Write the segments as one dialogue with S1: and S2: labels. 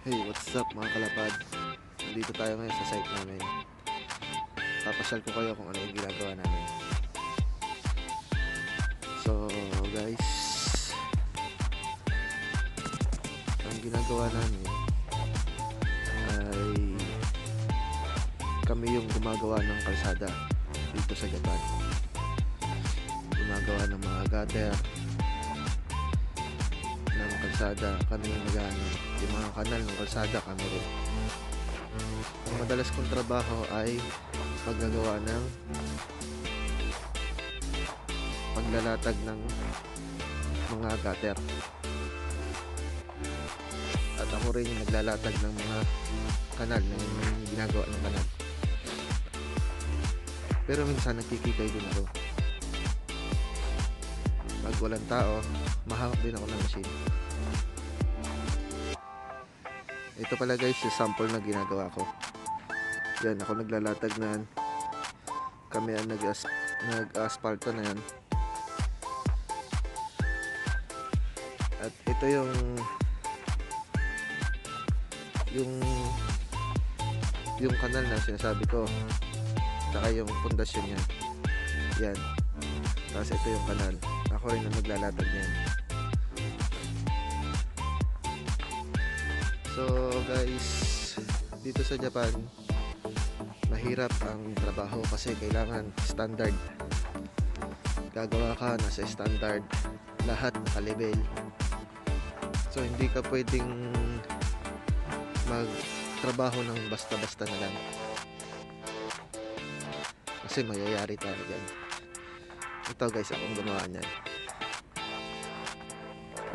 S1: Hey, what's up mga kalapad? Nandito tayo ngayon sa site namin. Papasyal ko kayo kung ano yung ginagawa namin. So guys, ang ginagawa namin ay kami yung gumagawa ng kalsada dito sa Japan. Gumagawa ng mga gutter ng kalsada, kami yung nag-ano, yung mga kanal ng kalsada kami rin. Ang madalas kong trabaho ay paggagawa ng paglalatag ng mga gutter, at ako rin yung naglalatag ng mga kanal na yung ginagawa ng kanal. Pero minsan nagkikikay din ako. Pag walang tao, mahawak din ako ng machine. Ito pala guys yung sample na ginagawa ko. Yan, ako naglalatag na yan. Kami ang nag-asfalto na yan. At ito yung kanal na sinasabi ko, saka yung pundasyon niya. Yan. Tapos ito yung kanal. Ako rin ang naglalatag niyan. So guys, dito sa Japan mahirap ang trabaho kasi kailangan standard. Gagawa ka nasa standard, lahat naka-level. So hindi ka pwedeng magtrabaho ng basta-basta na lang, kasi mayayari tayo dyan. Ito guys, akong gumawa niyan.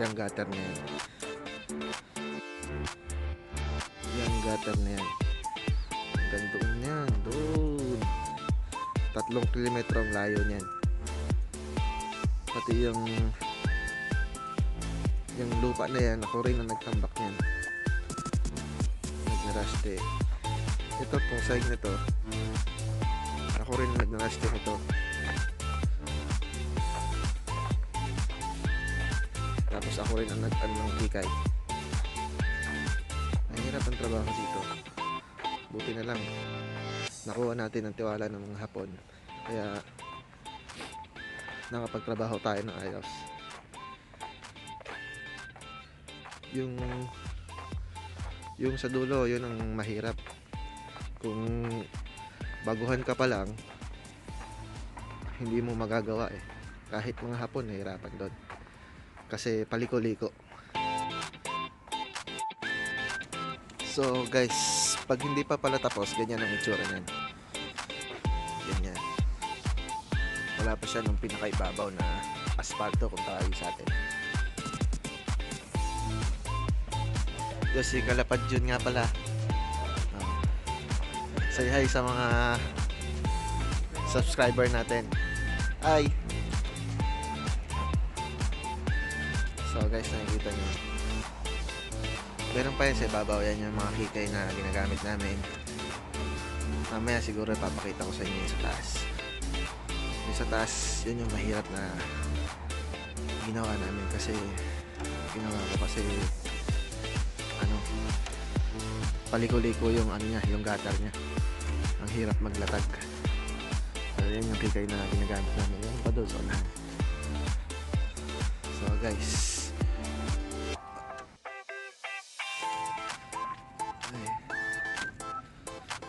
S1: Yung gutter na yan. Yung gutter na yan. Hanggang doon yan. Doon. 3 kilometro ang layo niyan. Pati yung lupa na yan, ako rin ang nagtambak niyan. Nagnaraste. Ito pong side na to, ako rin ang nagnaraste nito. Tapos ako rin ang nag-anong hikay. Mahirap ang trabaho dito. Buti na lang nakuha natin ang tiwala ng mga Hapon, kaya nakapagtrabaho tayo ng ayos. Yung sa dulo, yun ang mahirap. Kung baguhan ka pa lang, hindi mo magagawa eh. Kahit mga Hapon, nahirapan doon kasi paliko-liko. So guys, pag hindi pa pala tapos, ganyan ang itsura niyan. Ganyan. Wala pa siya nung pinakaibabaw na asfalto kung tawagin sa atin. Si Kalapad Jun nga pala. Say hi sa mga subscriber natin. Hi! So guys, nakikita nyo, meron pa yan sa ibabaw. Yan yung mga kikay na ginagamit namin. Mamaya siguro papakita ko sa inyo yung sa taas. Yung sa taas, yun yung mahirap na ginawa namin, kasi paliko-liko yung ano niya, yung gutter niya. Ang hirap maglatag. Pero yan yung kikay na ginagamit namin. Yan pa doon. So guys,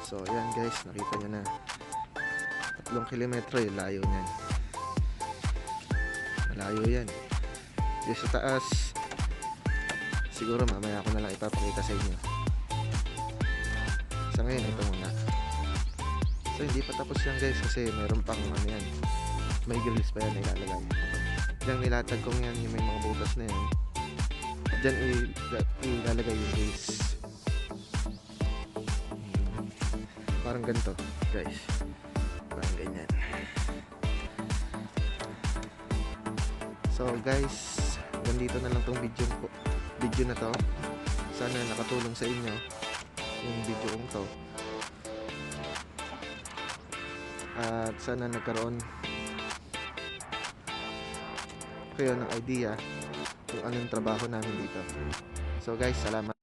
S1: so yan guys, nakita nyo na 3 kilometro yung layo niyan. Malayo yan. Yung sa taas, siguro mamaya ko na lang ipapakita sa inyo. Sa ngayon, ito muna. So hindi pa tapos yan guys, kasi meron pang ano yan, may grills pa yan na ilalagay. Diyan nilatag kong yan, yung may mga butas na yan. Diyan ilalagay yung grills. Parang ganito guys, parang ganyan. So guys, ganito na lang tong video na to. Sana nakatulong sa inyo yung video kong to, at sana nagkaroon kayo ng idea kung anong trabaho namin dito. So guys, salamat.